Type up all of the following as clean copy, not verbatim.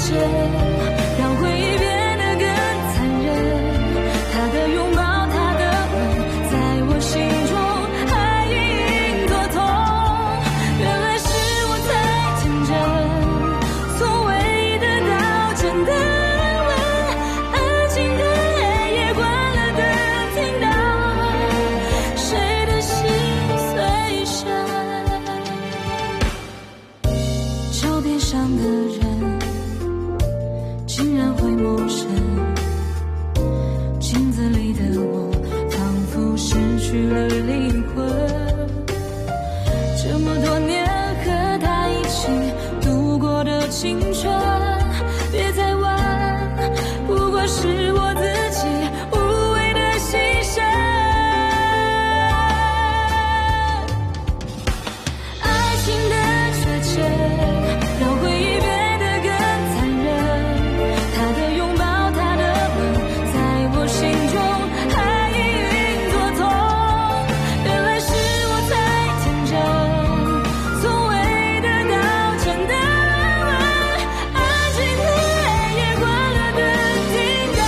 切，让回忆变得更残忍。他的拥抱，他的吻，在我心中还隐隐作痛。原来是我太天真，从唯一得到真的吻，安静的黑夜关了灯，听到谁的心碎声。照片上的人竟然会陌生，镜子里的我仿佛失去了灵魂。这么多年和他一起度过的青春，别再问，不过是我自己无谓的牺牲。爱情的确切，让回忆变得更残忍。他的拥抱，他的吻，在我心中还隐隐作痛。原来是我太天真，从未得到真的吻，安静的黑夜关了灯，听到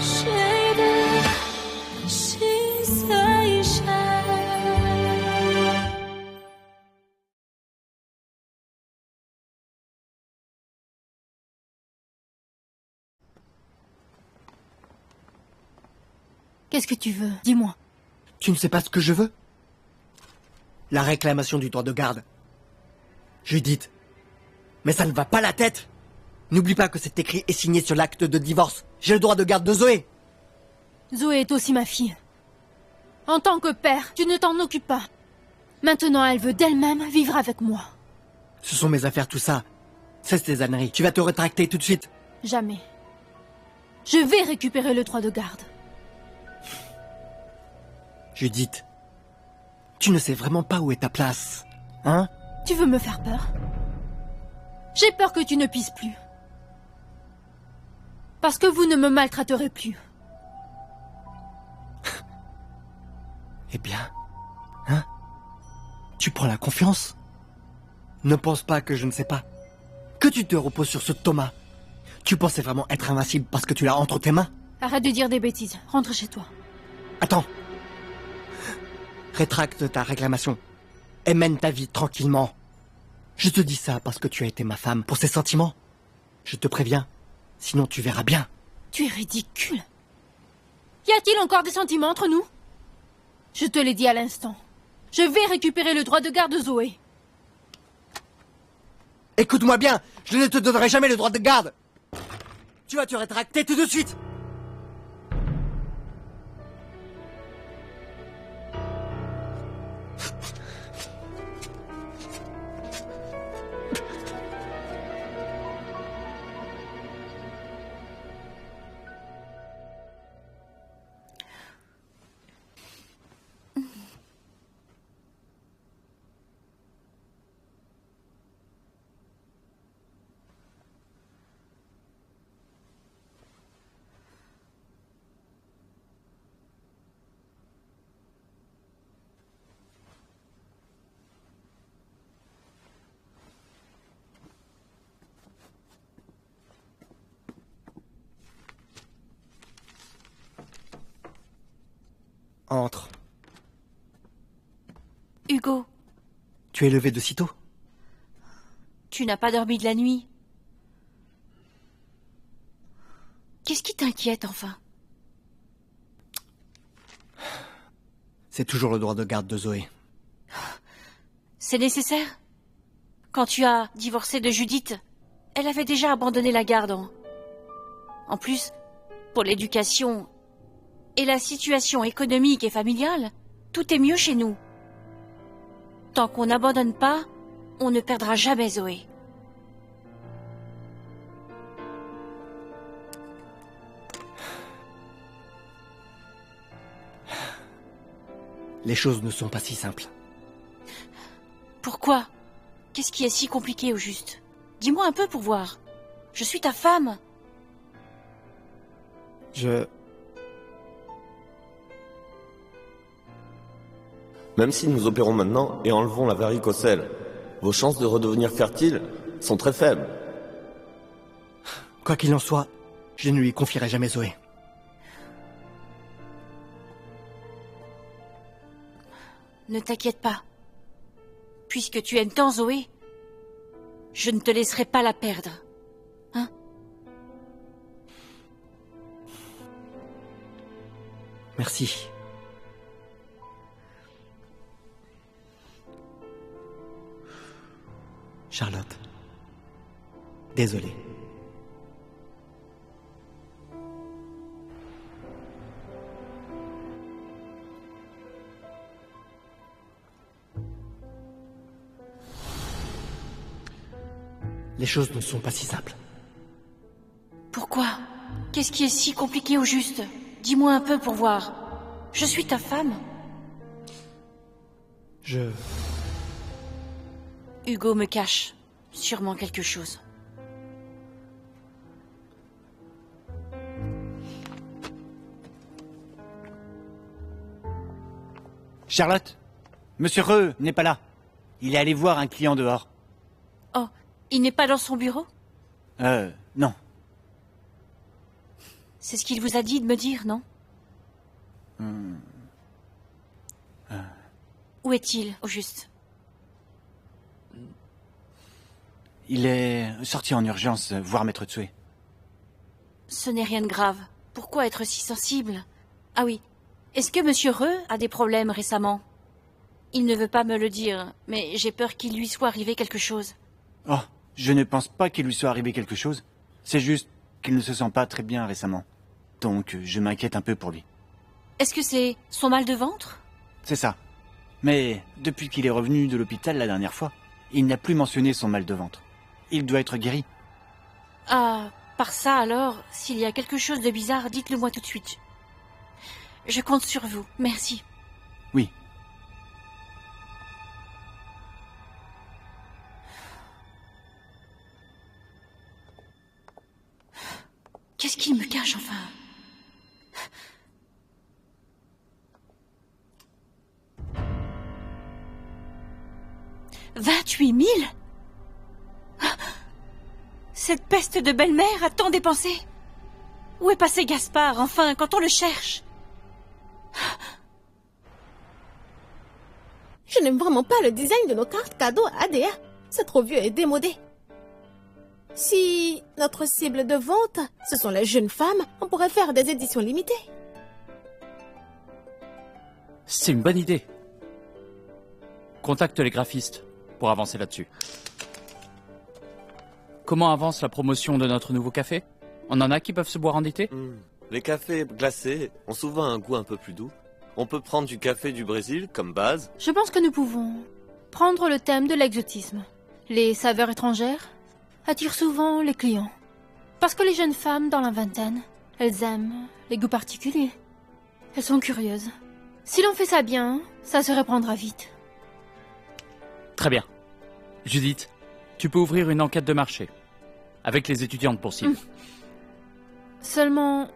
谁的心碎声。Qu'est-ce que tu veux? Dis-moi. Tu ne sais pas ce que je veux? La réclamation du droit de garde. Judith. Mais ça ne va pas la tête. N'oublie pas que cet écrit est signé sur l'acte de divorce. J'ai le droit de garde de Zoé. Zoé est aussi ma fille. En tant que père, tu ne t'en occupes pas. Maintenant, elle veut d'elle-même vivre avec moi. Ce sont mes affaires, tout ça. Cesse tes âneries. Tu vas te rétracter tout de suite. Jamais. Je vais récupérer le droit de garde. Judith. Tu ne sais vraiment pas où est ta place. Hein? Tu veux me faire peur? J'ai peur que tu ne puisses plus. Parce que vous ne me maltraiterez plus. Eh bien, hein? Tu prends la confiance? Ne pense pas que je ne sais pas. Que tu te reposes sur ce Thomas. Tu pensais vraiment être invincible parce que tu l'as entre tes mains? Arrête de dire des bêtises. Rentre chez toi. Attends. Rétracte ta réclamation. Et mène ta vie tranquillement. Je te dis ça parce que tu as été ma femme pour ses sentiments. Je te préviens. Sinon tu verras bien. Tu es ridicule. Y a-t-il encore des sentiments entre nous? Je te l'ai dit à l'instant. Je vais récupérer le droit de garde de Zoé. Écoute-moi bien. Je ne te donnerai jamais le droit de garde. Tu vas te rétracter tout de suite. Entre. Hugo, Tu es levé de sitôt? tu n'as pas dormi de la nuit. Qu'est-ce qui t'inquiète enfin? C'est toujours le droit de garde de Zoé. C'est nécessaire? Quand tu as divorcé de Judith, elle avait déjà abandonné la garde. En plus, pour l'éducation et la situation économique et familiale, tout est mieux chez nous. Tant qu'on n'abandonne pas, on ne perdra jamais Zoé. Les choses ne sont pas si simples. Pourquoi? Qu'est-ce qui est si compliqué au juste? Dis-moi un peu pour voir. Je suis ta femme. Même si nous opérons maintenant et enlevons la varicocèle, Vos chances de redevenir fertile sont très faibles. Quoi qu'il en soit, je ne lui confierai jamais Zoé. Ne t'inquiète pas. Puisque tu aimes tant Zoé, je ne te laisserai pas la perdre. Hein? Merci. Charlotte. Désolé. Les choses ne sont pas si simples. Pourquoi? Qu'est-ce qui est si compliqué au juste? Dis-moi un peu pour voir. Je suis ta femme. Hugo me cache sûrement quelque chose. Charlotte, Monsieur Reux n'est pas là. Il est allé voir un client dehors. Oh, il n'est pas dans son bureau? Non. C'est ce qu'il vous a dit de me dire, non? Où est-il, au juste? Il est sorti en urgence voir Maître Tsue. Ce n'est rien de grave. Pourquoi être si sensible? Ah oui, est-ce que Monsieur Reux a des problèmes récemment? Il ne veut pas me le dire, mais j'ai peur qu'il lui soit arrivé quelque chose. Oh, je ne pense pas qu'il lui soit arrivé quelque chose. C'est juste qu'il ne se sent pas très bien récemment. Donc, je m'inquiète un peu pour lui. Est-ce que c'est son mal de ventre? C'est ça. Mais depuis qu'il est revenu de l'hôpital la dernière fois, il n'a plus mentionné son mal de ventre. Il doit être guéri. Ah, par ça alors, s'il y a quelque chose de bizarre, dites-le moi tout de suite. Je compte sur vous, merci. Oui. Qu'est-ce qu'il me cache enfin? 28 000? Cette peste de belle-mère a tant dépensé. Où est passé Gaspard, enfin, quand on le cherche? Je n'aime vraiment pas le design de nos cartes cadeaux à ADA. C'est trop vieux et démodé. Si notre cible de vente, ce sont les jeunes femmes, on pourrait faire des éditions limitées. C'est une bonne idée. Contacte les graphistes pour avancer là-dessus. Comment avance la promotion de notre nouveau café? On en a qui peuvent se boire en été? Les cafés glacés ont souvent un goût un peu plus doux. On peut prendre du café du Brésil comme base. Je pense que nous pouvons prendre le thème de l'exotisme. Les saveurs étrangères attirent souvent les clients. Parce que les jeunes femmes dans la vingtaine, elles aiment les goûts particuliers. Elles sont curieuses. Si l'on fait ça bien, ça se répandra vite. Très bien. Judith, tu peux ouvrir une enquête de marché. Avec les étudiantes pour cible. Seulement,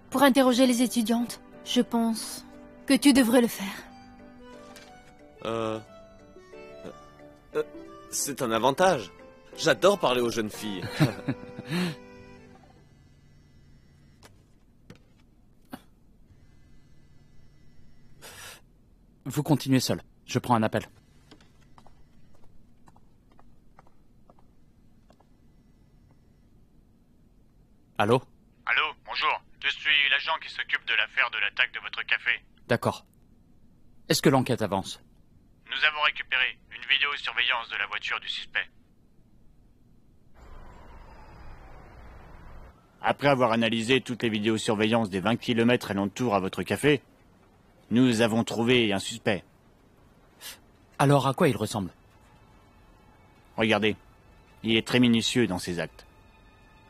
pour interroger les étudiantes, je pense que tu devrais le faire. C'est un avantage. J'adore parler aux jeunes filles. Vous continuez seul. Je prends un appel. Allô? Allô, bonjour. Je suis l'agent qui s'occupe de l'affaire de l'attaque de votre café. D'accord. Est-ce que l'enquête avance? Nous avons récupéré une vidéosurveillance de la voiture du suspect. Après avoir analysé toutes les vidéosurveillances des 20 km alentour à votre café, nous avons trouvé un suspect. Alors à quoi il ressemble? Regardez, il est très minutieux dans ses actes.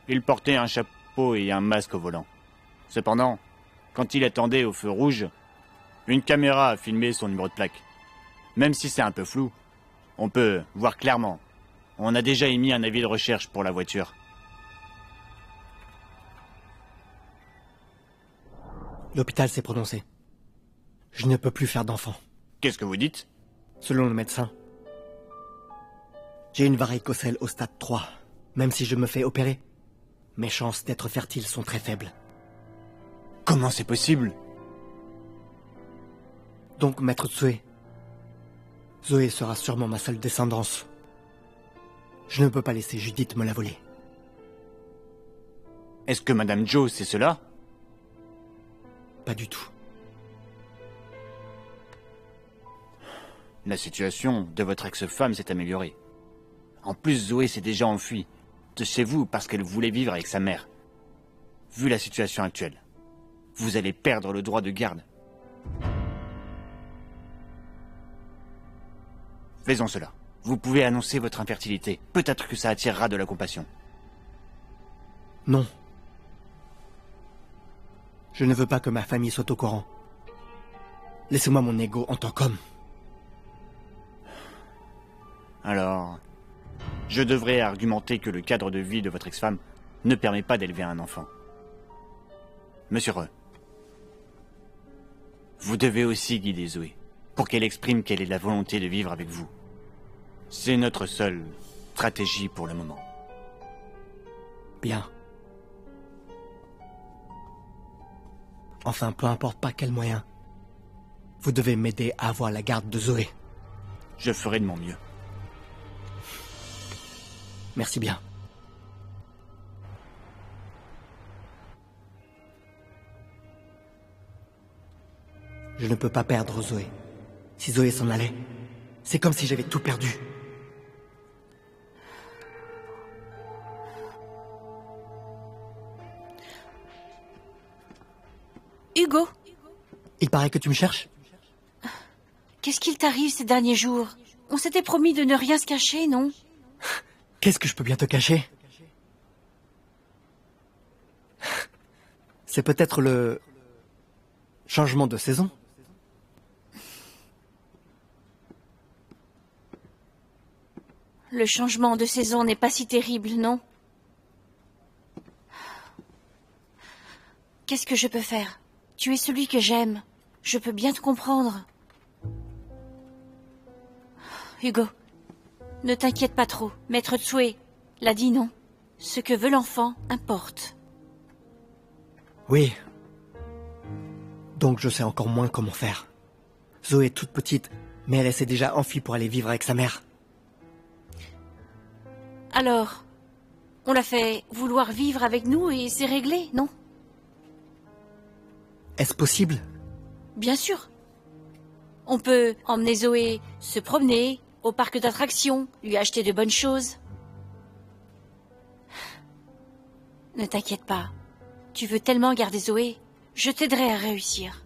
Il portait un chapeau et un masque au volant. Cependant, quand il attendait au feu rouge, une caméra a filmé son numéro de plaque. Même si c'est un peu flou, on peut voir clairement. On a déjà émis un avis de recherche pour la voiture. L'hôpital s'est prononcé. Je ne peux plus faire d'enfant. Qu'est-ce que vous dites? Selon le médecin, J'ai une varicocèle au stade 3. Même si je me fais opérer, mes chances d'être fertile sont très faibles. Comment c'est possible? Donc, maître Tsue, Zoé sera sûrement ma seule descendance. Je ne peux pas laisser Judith me la voler. Est-ce que Madame Joe sait cela? Pas du tout. La situation de votre ex-femme s'est améliorée. En plus, Zoé s'est déjà enfuie de chez vous parce qu'elle voulait vivre avec sa mère. Vu la situation actuelle, vous allez perdre le droit de garde. Faisons cela. Vous pouvez annoncer votre infertilité. Peut-être que ça attirera de la compassion. Non. Je ne veux pas que ma famille soit au courant. Laissez-moi mon ego en tant qu'homme. Alors, je devrais argumenter que le cadre de vie de votre ex-femme ne permet pas d'élever un enfant. Monsieur Re, vous devez aussi guider Zoé pour qu'elle exprime quelle est la volonté de vivre avec vous. C'est notre seule stratégie pour le moment. Bien. Enfin, peu importe par quel moyen, vous devez m'aider à avoir la garde de Zoé. Je ferai de mon mieux. Merci bien. Je ne peux pas perdre Zoé. Si Zoé s'en allait, c'est comme si j'avais tout perdu. Hugo, Il paraît que tu me cherches? qu'est-ce qu'il t'arrive ces derniers jours? On s'était promis de ne rien se cacher, non? Qu'est-ce que je peux bien te cacher? C'est peut-être le changement de saison. Le changement de saison n'est pas si terrible, non? Qu'est-ce que je peux faire? Tu es celui que j'aime. Je peux bien te comprendre. Hugo, ne t'inquiète pas trop. Maître Tsue l'a dit, non? Ce que veut l'enfant importe. Oui. Donc je sais encore moins comment faire. Zoé est toute petite, mais elle s'est déjà enfuie pour aller vivre avec sa mère. Alors, on l'a fait vouloir vivre avec nous et c'est réglé, non? Est-ce possible? Bien sûr. On peut emmener Zoé se promener au parc d'attractions, lui acheter de bonnes choses. Ne t'inquiète pas. Tu veux tellement garder Zoé, je t'aiderai à réussir.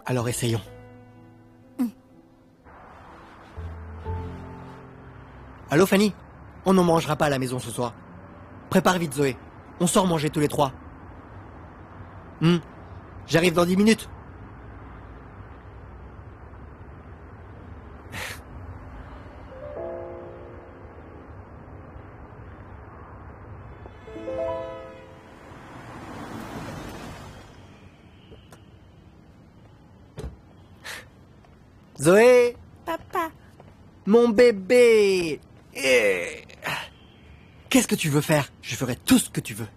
Alors essayons. Allô Fanny? On ne mangera pas à la maison ce soir. Prépare vite Zoé. On sort manger tous les trois. J'arrive dans 10 minutes. Zoé! Papa, Mon bébé! Qu'est-ce que tu veux faire? Je ferai tout ce que tu veux.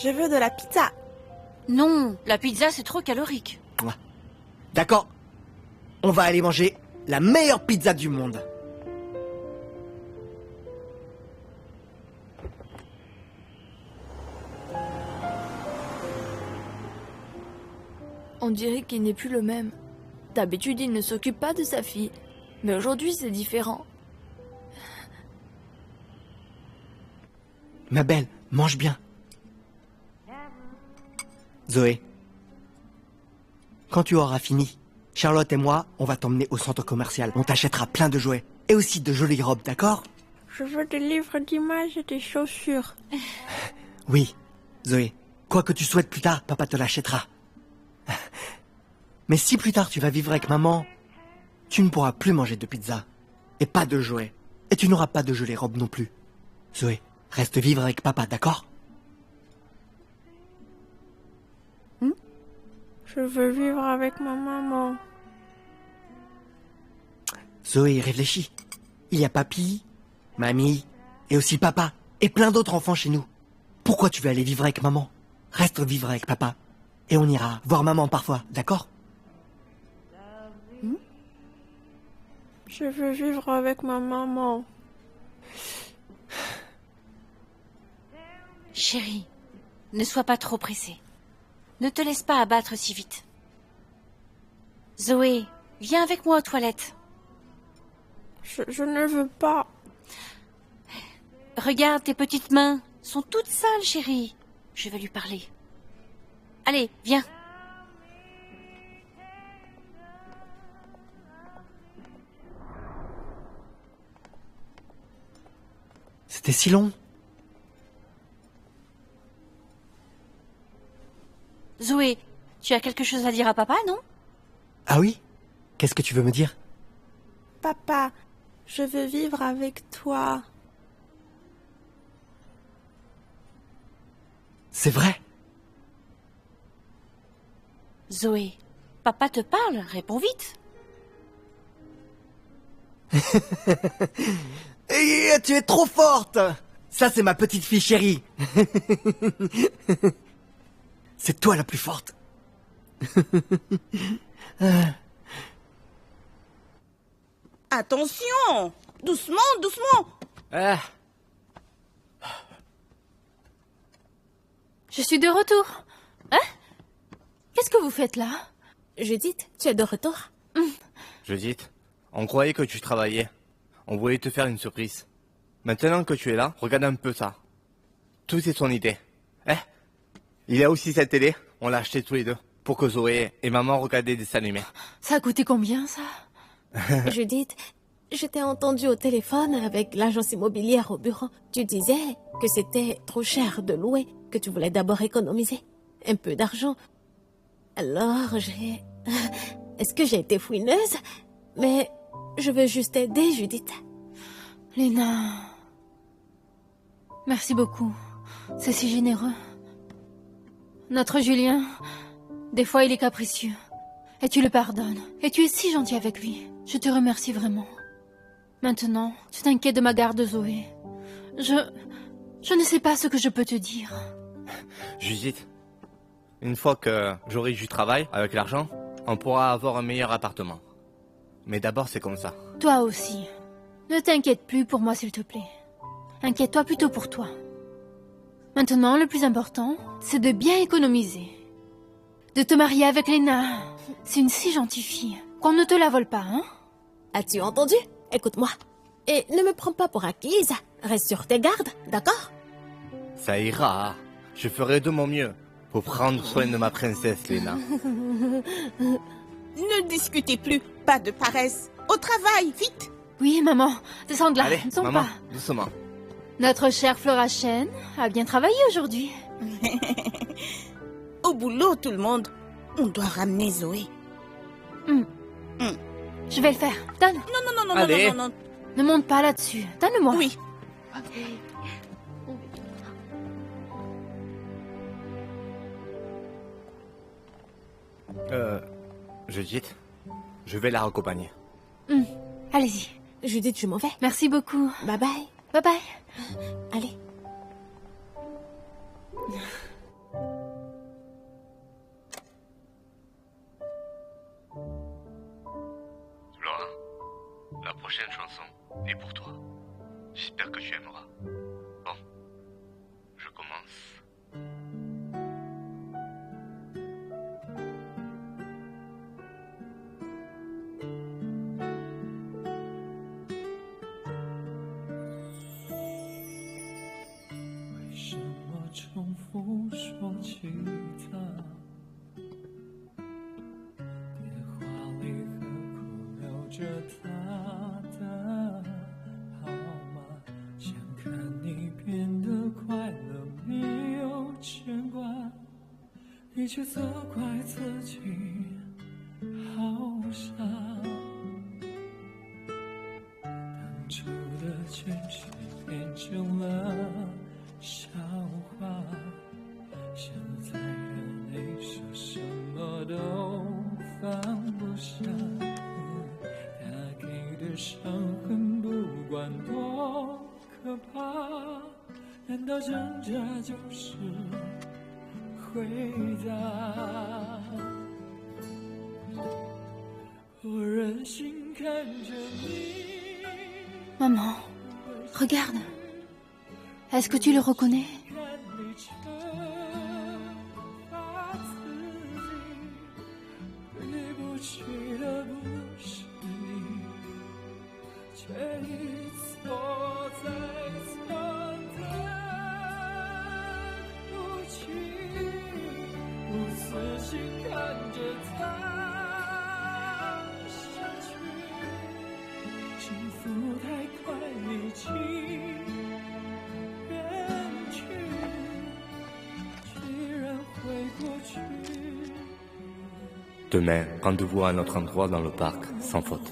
je veux de la pizza. Non, la pizza c'est trop calorique. D'accord. On va aller manger la meilleure pizza du monde. On dirait qu'il n'est plus le même. D'habitude, il ne s'occupe pas de sa fille. Mais aujourd'hui, c'est différent. Ma belle, mange bien. Zoé, quand tu auras fini, Charlotte et moi, on va t'emmener au centre commercial. On t'achètera plein de jouets. Et aussi de jolies robes, d'accord? Je veux des livres d'images et des chaussures. Oui, Zoé. Quoi que tu souhaites plus tard, papa te l'achètera. Mais si plus tard tu vas vivre avec maman, tu ne pourras plus manger de pizza. Et pas de jouets. Et tu n'auras pas de jolies robes non plus. Zoé, reste vivre avec papa, d'accord? Je veux vivre avec ma maman. Zoé, réfléchis. Il y a papy, mamie, et aussi papa, et plein d'autres enfants chez nous. Pourquoi tu veux aller vivre avec maman? Reste vivre avec papa. Et on ira voir maman parfois, d'accord? Je veux vivre avec ma maman. Chérie, ne sois pas trop pressée. Ne te laisse pas abattre si vite. Zoé, viens avec moi aux toilettes. Je ne veux pas. Regarde, tes petites mains sont toutes sales, chérie. Je vais lui parler. Allez, viens. C'était si long. Zoé, tu as quelque chose à dire à papa, non? Ah oui? Qu'est-ce que tu veux me dire? Papa, je veux vivre avec toi. C'est vrai? Zoé, papa te parle, réponds vite. Tu es trop forte! Ça, c'est ma petite fille chérie. C'est toi la plus forte. Attention! Doucement, doucement! Ah, Je suis de retour. Hein? Qu'est-ce que vous faites là? Judith, tu es de retour? Judith, on croyait que tu travaillais. On voulait te faire une surprise. Maintenant que tu es là, regarde un peu ça. Tout est son idée. Il y a aussi cette télé, on l'a acheté tous les deux, pour que Zoé et maman regardent des dessins animés. Ça a coûté combien, ça? Judith, je t'ai entendu au téléphone avec l'agence immobilière au bureau. Tu disais que c'était trop cher de louer, que tu voulais d'abord économiser un peu d'argent. Alors j'ai... Est-ce que j'ai été fouineuse? Mais je veux juste aider, Judith. Léna... Merci beaucoup. C'est si généreux. Notre Julien, des fois il est capricieux. Et tu le pardonnes. Et tu es si gentil avec lui. Je te remercie vraiment. Maintenant, tu t'inquiètes de ma garde, Zoé. Je ne sais pas ce que je peux te dire. Judith, une fois que j'aurai du travail avec l'argent, on pourra avoir un meilleur appartement. Mais d'abord, c'est comme ça. Toi aussi. Ne t'inquiète plus pour moi, s'il te plaît. Inquiète-toi plutôt pour toi. Maintenant, le plus important, c'est de bien économiser. De te marier avec Léna. C'est une si gentille fille. Qu'on ne te la vole pas, hein? As-tu entendu? Écoute-moi. Et ne me prends pas pour acquise. Reste sur tes gardes, d'accord? Ça ira. Je ferai de mon mieux pour prendre soin de ma princesse, Léna. Ne discutez plus, pas de paresse. Au travail, vite! Oui, maman. Descends de là. Allez, Ne tombe maman, pas. doucement. Notre chère Flora Chen a bien travaillé aujourd'hui. Au boulot, tout le monde. On doit ramener Zoé. Je vais le faire. Donne. Non, Allez. non. Ne monte pas là-dessus. Donne-le-moi. Oui. Judith, je vais la raccompagner. Allez-y. Judith, je m'en vais. Merci beaucoup. Bye bye. Bye bye. Allez. Laura, la prochaine chanson est pour toi. J'espère que tu aimeras. Bon, je commence.你却责怪自己好傻，当初的坚持变成了笑话，现在的你说什么都放不下，他给的伤痕不管多可怕，难道挣扎就是回答？我任性看着你。 Maman, regarde. Est-ce que tu le reconnais? Demain, rendez-vous à un autre endroit dans le parc, sans faute.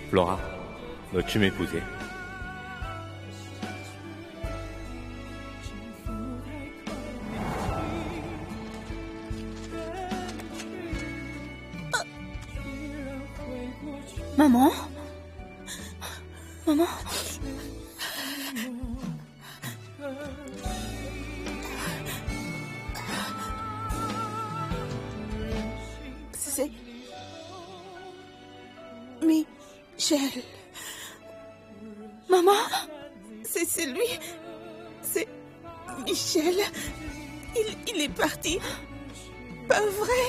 Flora, veux-tu m'épouser? Maman? Maman? C'est... Michel. Maman? C'est lui. C'est Michel. Il est parti. Pas vrai?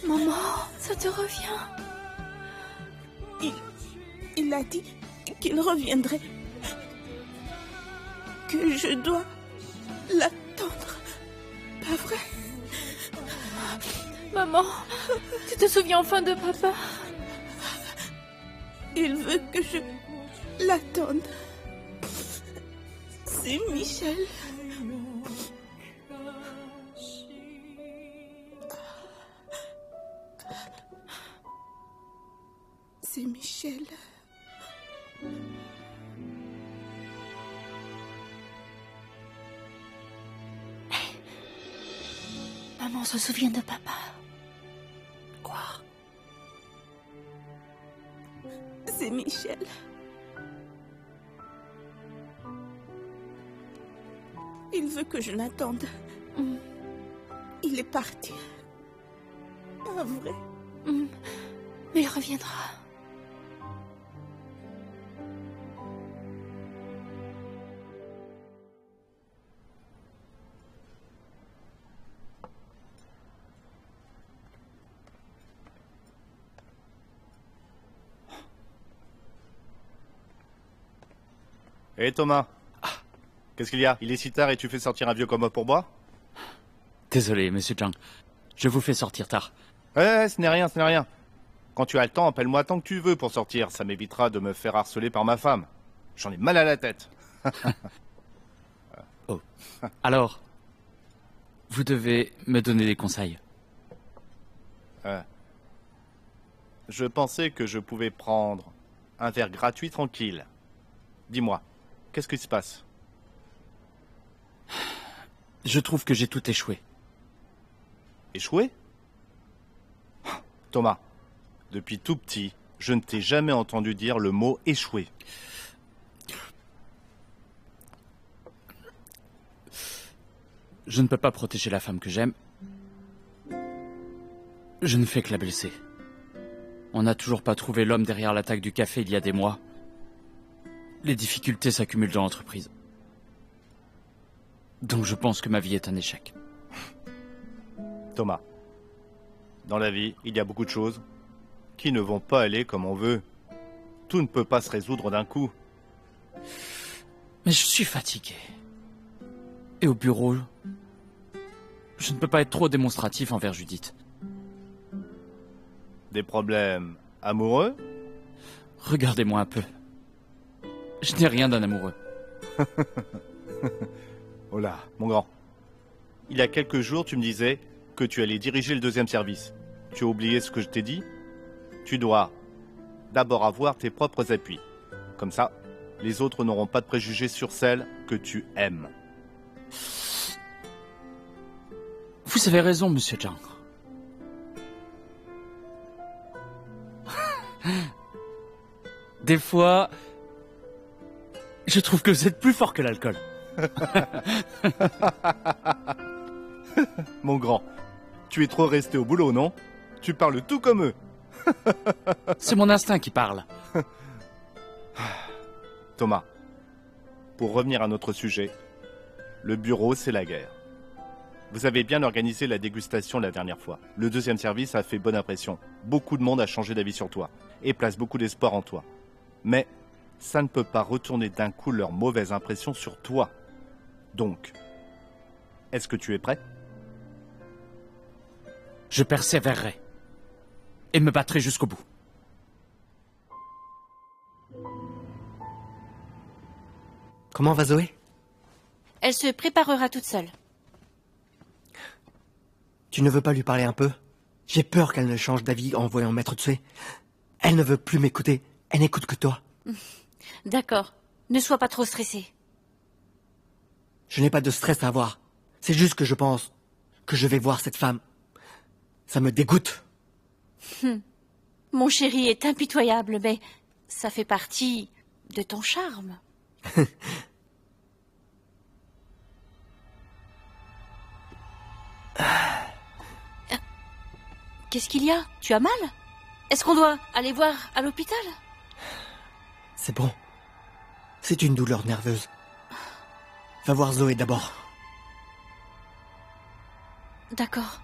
Maman, ça te revient. Il a dit qu'il reviendrait. Que je dois l'attendre. Pas vrai? Maman, tu te souviens enfin de papa? Il veut que je l'attende. C'est Michel. C'est Michel. Maman se souvient de papa. Quoi? C'est Michel. Il veut que je l'attende. Il est parti. Pas vrai? Mais il reviendra. Hé Thomas, qu'est-ce qu'il y a? Il est si tard et tu fais sortir un vieux comme moi pour boire? Désolé, monsieur Zhang. Je vous fais sortir tard. Ce n'est rien, ce n'est rien. Quand tu as le temps, appelle-moi tant que tu veux pour sortir. Ça m'évitera de me faire harceler par ma femme. J'en ai mal à la tête. Oh. Alors, vous devez me donner des conseils. Je pensais que je pouvais prendre un verre gratuit tranquille. Dis-moi, qu'est-ce qui se passe? Je trouve que j'ai tout échoué. Échoué? Thomas, Depuis tout petit, je ne t'ai jamais entendu dire le mot échouer. Je ne peux pas protéger la femme que j'aime. Je ne fais que la blesser. On n'a toujours pas trouvé l'homme derrière l'attaque du café il y a des mois. Les difficultés s'accumulent dans l'entreprise. Donc je pense que ma vie est un échec. Thomas, dans la vie, il y a beaucoup de choses qui ne vont pas aller comme on veut. Tout ne peut pas se résoudre d'un coup. Mais je suis fatigué. Et au bureau, je ne peux pas être trop démonstratif envers Judith. Des problèmes amoureux? Regardez-moi un peu. Je n'ai rien d'un amoureux. Oh là, mon grand. Il y a quelques jours, tu me disais que tu allais diriger le 2e service. Tu as oublié ce que je t'ai dit? Tu dois d'abord avoir tes propres appuis. Comme ça, les autres n'auront pas de préjugés sur celle que tu aimes. Vous avez raison, monsieur Zhang. Des fois, je trouve que vous êtes plus fort que l'alcool. Mon grand, tu es trop resté au boulot, non? Tu parles tout comme eux. C'est mon instinct qui parle. Thomas, pour revenir à notre sujet, le bureau, c'est la guerre. Vous avez bien organisé la dégustation la dernière fois. Le 2e service a fait bonne impression. Beaucoup de monde a changé d'avis sur toi et place beaucoup d'espoir en toi. Mais ça ne peut pas retourner d'un coup leur mauvaise impression sur toi. Donc, est-ce que tu es prêt? Je persévérerai et me battrai jusqu'au bout. Comment va Zoé? Elle se préparera toute seule. Tu ne veux pas lui parler un peu? J'ai peur qu'elle ne change d'avis en voyant Maître Tsui. Elle ne veut plus m'écouter. Elle n'écoute que toi. D'accord. Ne sois pas trop stressé. Je n'ai pas de stress à avoir. C'est juste que je pense que je vais voir cette femme. Ça me dégoûte. Mon chéri est impitoyable, mais ça fait partie de ton charme. Qu'est-ce qu'il y a? Tu as mal? Est-ce qu'on doit aller voir à l'hôpital? C'est bon. C'est une douleur nerveuse. Va voir Zoé d'abord. D'accord.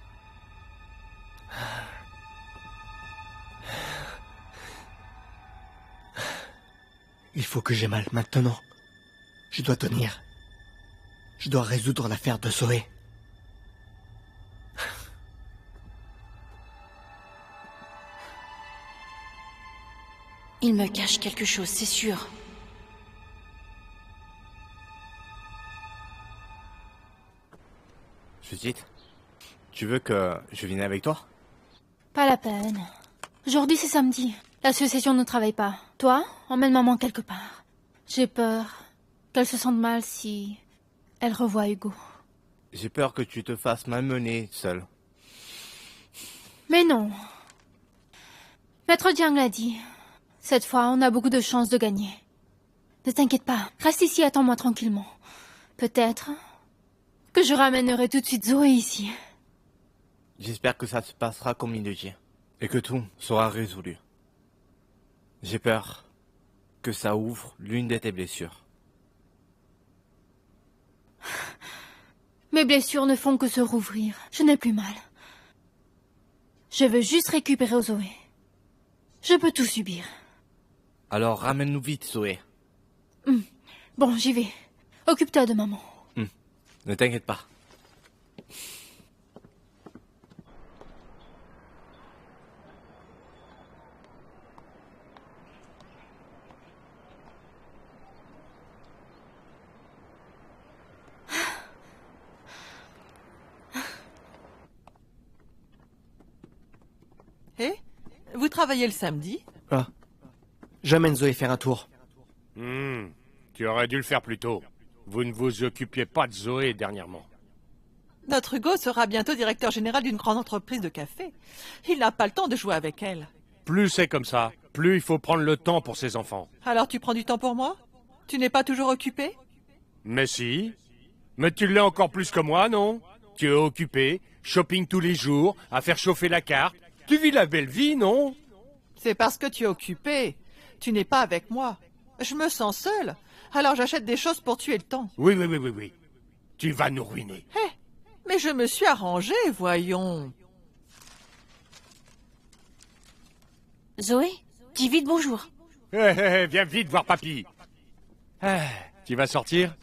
Il faut que j'ai mal maintenant. Je dois tenir. Je dois résoudre l'affaire de Zoé. Il me cache quelque chose, c'est sûr. Judith, tu veux que je vienne avec toi? Pas la peine. Aujourd'hui, c'est samedi. L'association ne travaille pas. Toi, emmène maman quelque part. J'ai peur qu'elle se sente mal si elle revoit Hugo. J'ai peur que tu te fasses malmener seule. Mais non. Maître Jiang l'a dit. Cette fois, on a beaucoup de chances de gagner. Ne t'inquiète pas. Reste ici, attends-moi tranquillement. Peut-être que je ramènerai tout de suite Zoé ici. J'espère que ça se passera comme il le dit. Et que tout sera résolu. J'ai peur que ça ouvre l'une de tes blessures. Mes blessures ne font que se rouvrir. Je n'ai plus mal. Je veux juste récupérer Zoé. Je peux tout subir. Alors ramène-nous vite, Zoé. Bon, j'y vais. Occupe-toi de maman. Ne t'inquiète pas. Eh? Vous travaillez le samedi? Ah. J'amène Zoé faire un tour. Tu aurais dû le faire plus tôt. Vous ne vous occupiez pas de Zoé dernièrement. Notre Hugo sera bientôt directeur général d'une grande entreprise de café. Il n'a pas le temps de jouer avec elle. Plus c'est comme ça, plus il faut prendre le temps pour ses enfants. Alors tu prends du temps pour moi? Tu n'es pas toujours occupé? Mais si. Mais tu l'es encore plus que moi, non? Tu es occupé, shopping tous les jours, à faire chauffer la carte. Tu vis la belle vie, non? C'est parce que tu es occupé. Tu n'es pas avec moi. Je me sens seule. Alors j'achète des choses pour tuer le temps. Oui. Tu vas nous ruiner. Hé, mais je me suis arrangée, voyons. Zoé, dis vite bonjour. Viens vite voir papy. Tu vas sortir?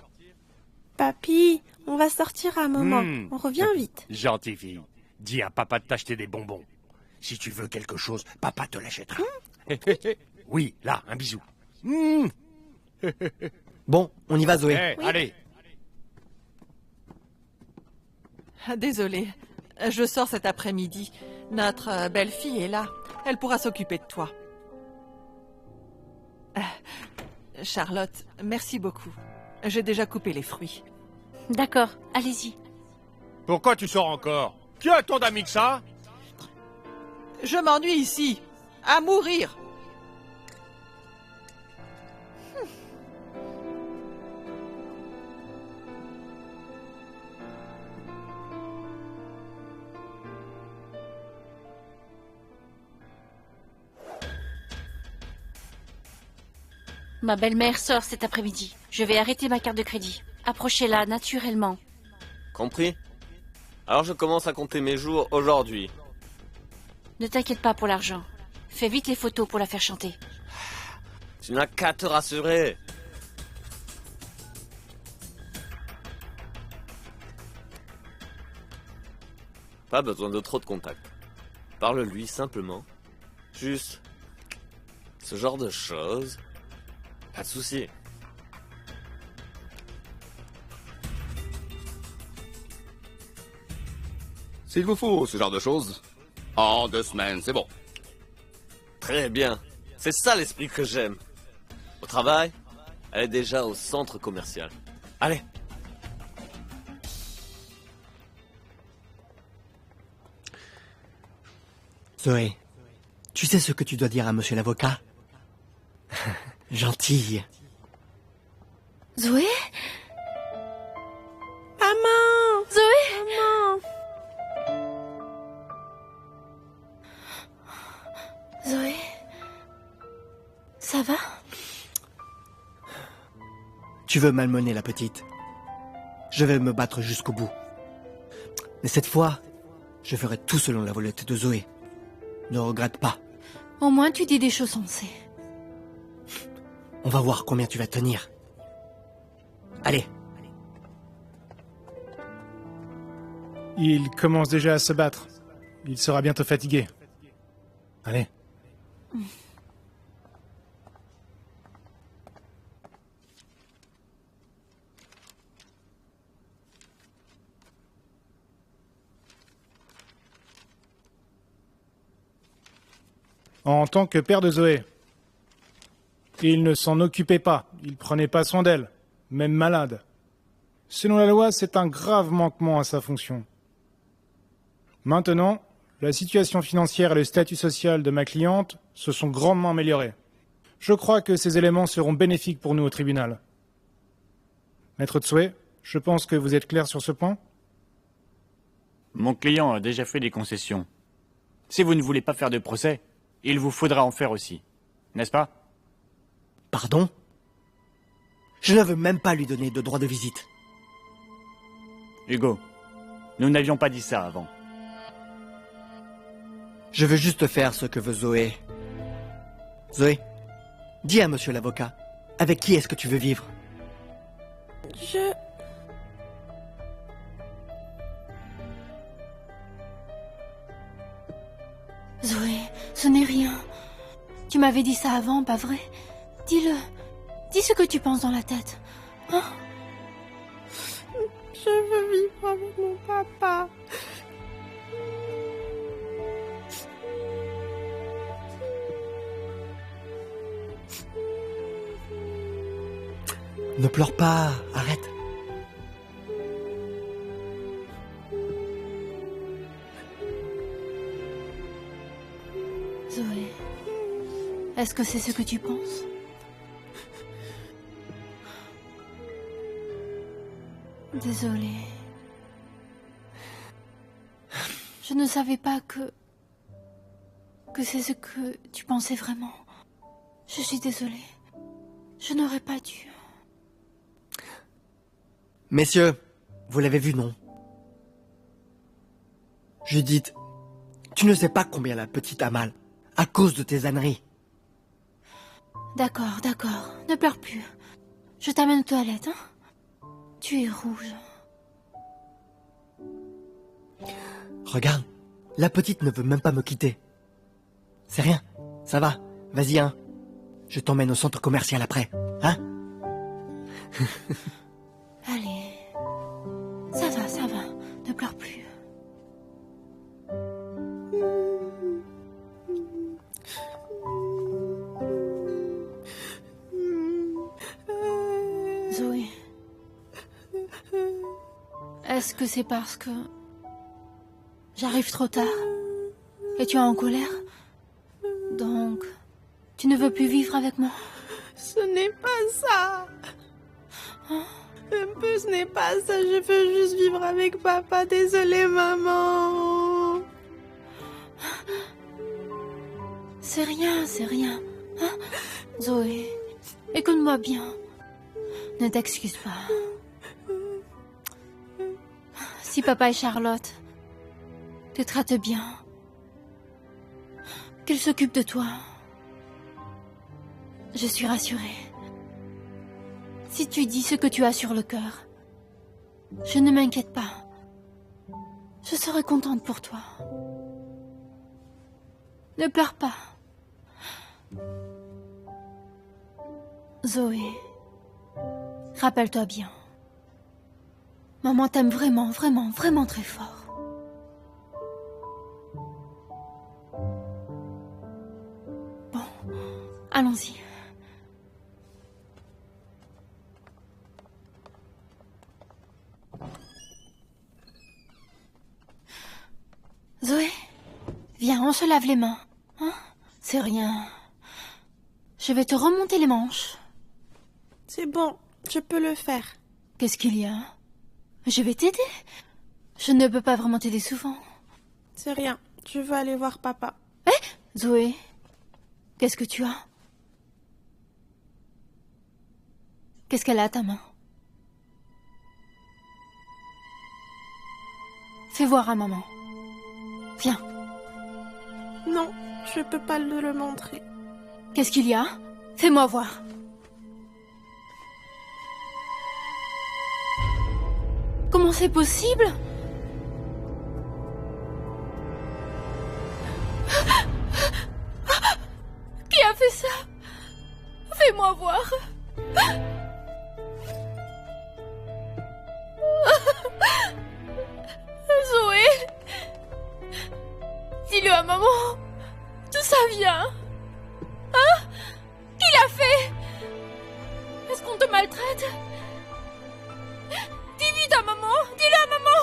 Papy, on va sortir un moment. On revient vite. Gentille fille. Dis à papa de t'acheter des bonbons. Si tu veux quelque chose, papa te l'achètera. Oui, là, un bisou. Bon, on y va, Zoé. Oui. Allez. Désolée, je sors cet après-midi. Notre belle-fille est là. Elle pourra s'occuper de toi. Charlotte, merci beaucoup. J'ai déjà coupé les fruits. D'accord, allez-y. Pourquoi tu sors encore? Qui a tant d'amis que ça? Je m'ennuie ici. À mourir. Ma belle-mère sort cet après-midi. Je vais arrêter ma carte de crédit. Approchez-la naturellement. Compris? Alors je commence à compter mes jours aujourd'hui. Ne t'inquiète pas pour l'argent. Fais vite les photos pour la faire chanter. Tu n'as qu'à te rassurer. Pas besoin de trop de contacts. Parle-lui simplement. Juste ce genre de choses. Pas de souci. S'il vous faut ce genre de choses, en 2 semaines, c'est bon. Très bien. C'est ça l'esprit que j'aime. Au travail, elle est déjà au centre commercial. Allez. Zoé, tu sais ce que tu dois dire à monsieur l'avocat? Gentille. Zoé? Maman! Zoé? Maman! Zoé? Ça va? Tu veux malmener la petite? Je vais me battre jusqu'au bout. Mais cette fois, je ferai tout selon la volonté de Zoé. Ne regrette pas. Au moins tu dis des choses sensées. On va voir combien tu vas tenir. Allez. Il commence déjà à se battre. Il sera bientôt fatigué. Allez. En tant que père de Zoé, il ne s'en occupait pas, il prenait pas soin d'elle, même malade. Selon la loi, c'est un grave manquement à sa fonction. Maintenant, la situation financière et le statut social de ma cliente se sont grandement améliorés. Je crois que ces éléments seront bénéfiques pour nous au tribunal. Maître Tsoué, je pense que vous êtes clair sur ce point? Mon client a déjà fait des concessions. Si vous ne voulez pas faire de procès, il vous faudra en faire aussi. N'est-ce pas? Pardon? Je ne veux même pas lui donner de droit de visite. Hugo, nous n'avions pas dit ça avant. Je veux juste faire ce que veut Zoé. Zoé, dis à monsieur l'avocat, avec qui est-ce que tu veux vivre? Zoé, ce n'est rien. Tu m'avais dit ça avant, pas vrai? Dis-le. Dis ce que tu penses dans la tête. Hein? Je veux vivre avec mon papa. Ne pleure pas, arrête. Zoé. Est-ce que c'est ce que tu penses? Désolée. Je ne savais pas que c'est ce que tu pensais vraiment. Je suis désolée. Je n'aurais pas dû. Messieurs, vous l'avez vu, non? Judith, tu ne sais pas combien la petite a mal, à cause de tes âneries. D'accord, d'accord. Ne pleure plus. Je t'amène aux toilettes, hein? Tu es rouge. Regarde, la petite ne veut même pas me quitter. C'est rien, ça va, vas-y, hein. Je t'emmène au centre commercial après, hein? Allez, ça va, ne pleure plus. Zoé, est-ce que c'est parce que j'arrive trop tard et tu es en colère? Donc, tu ne veux plus vivre avec moi? Ce n'est pas ça. Un peu, ce n'est pas ça. Je veux juste vivre avec papa. Désolée, maman. C'est rien. Hein? Zoé, écoute-moi bien. Ne t'excuse pas. Si papa et Charlotte te traitent bien, qu'ils s'occupent de toi, je suis rassurée. Si tu dis ce que tu as sur le cœur, je ne m'inquiète pas. Je serai contente pour toi. Ne pleure pas. Zoé, rappelle-toi bien. Maman t'aime vraiment très fort. Bon, allons-y. Zoé, viens, on se lave les mains. Hein? C'est rien. Je vais te remonter les manches. C'est bon, je peux le faire. Qu'est-ce qu'il y a? Je vais t'aider. Je ne peux pas vraiment t'aider souvent. C'est rien, je veux aller voir papa. Zoé, qu'est-ce que tu as? Qu'est-ce qu'elle a à ta main? Fais voir à maman. Viens. Non, je peux pas le montrer. Qu'est-ce qu'il y a? Fais-moi voir. Comment c'est possible? Qui a fait ça? Fais-moi voir. Zoé, dis-le à maman. D'où ça vient? Hein? Qui l'a fait? Est-ce qu'on te maltraite? Dis vite à maman. Dis-le à maman.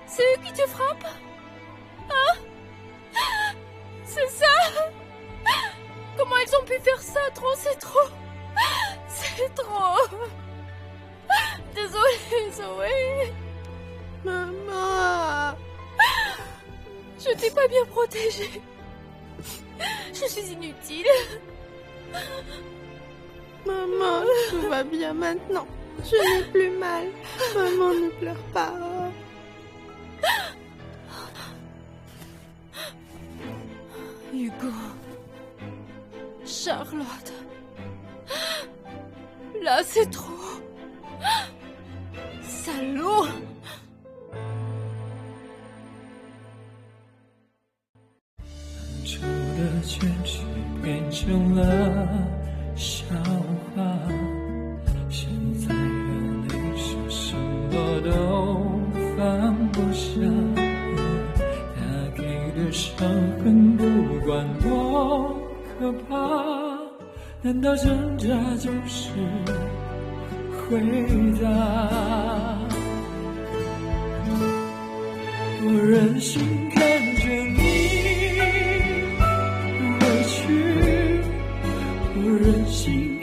C'est eux qui te frappent? Hein? C'est ça? Comment ils ont pu faire ça? C'est trop. C'est trop. Désolée, Zoé. Maman. Je t'ai pas bien protégée. Je suis inutile. Maman, tout va bien maintenant. Je n'ai plus mal. Maman, ne pleure pas. Hugo. Charlotte. Là, c'est trop. Salaud.旧的全是变成了笑话，现在的你是什么都放不下，他给的伤痕不管多可怕，难道挣扎就是回答？我任性看着你委屈心。